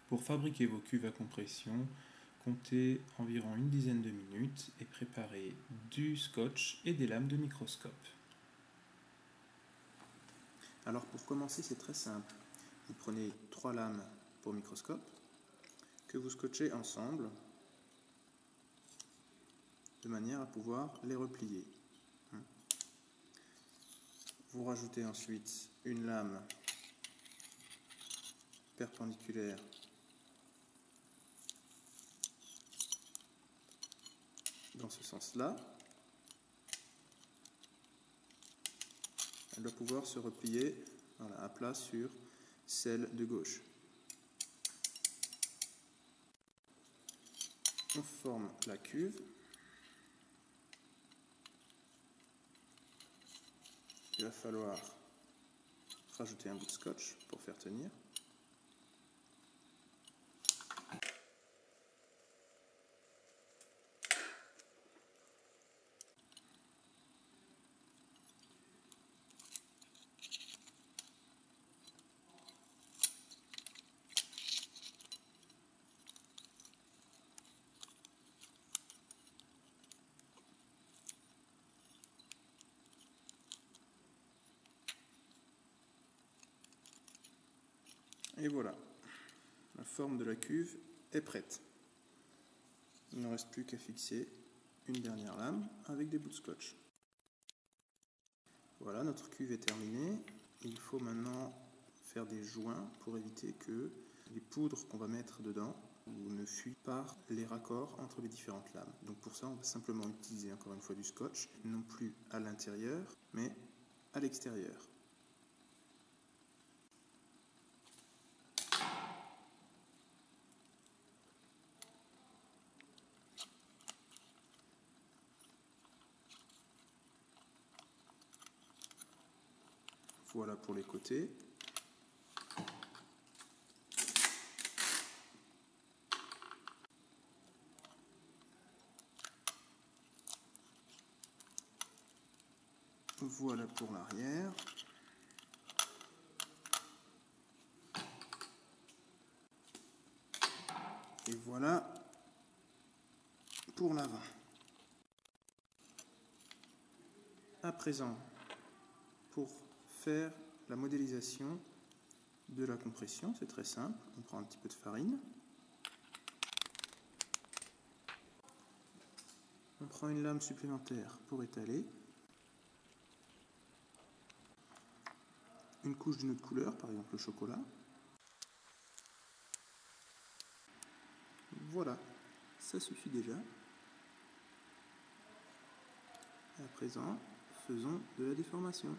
Pour fabriquer vos cuves à compression, comptez environ une dizaine de minutes et préparez du scotch et des lames de microscope. Alors pour commencer, c'est très simple. Vous prenez 3 lames pour microscope que vous scotchez ensemble de manière à pouvoir les replier. Vous rajoutez ensuite une lame perpendiculaire dans ce sens-là. Elle doit pouvoir se replier à plat sur celle de gauche. On forme la cuve. Il va falloir rajouter un bout de scotch pour faire tenir. Et voilà, la forme de la cuve est prête. Il ne reste plus qu'à fixer une dernière lame avec des bouts de scotch. Voilà, notre cuve est terminée. Il faut maintenant faire des joints pour éviter que les poudres qu'on va mettre dedans ne fuient par les raccords entre les différentes lames. Donc pour ça, on va simplement utiliser encore une fois du scotch, non plus à l'intérieur, mais à l'extérieur. Voilà pour les côtés. Voilà pour l'arrière. Et voilà pour l'avant. À présent, pour faire la modélisation de la compression, c'est très simple. On prend un petit peu de farine. On prend une lame supplémentaire pour étaler. Une couche d'une autre couleur, par exemple le chocolat. Voilà, ça suffit déjà. À présent, faisons de la déformation.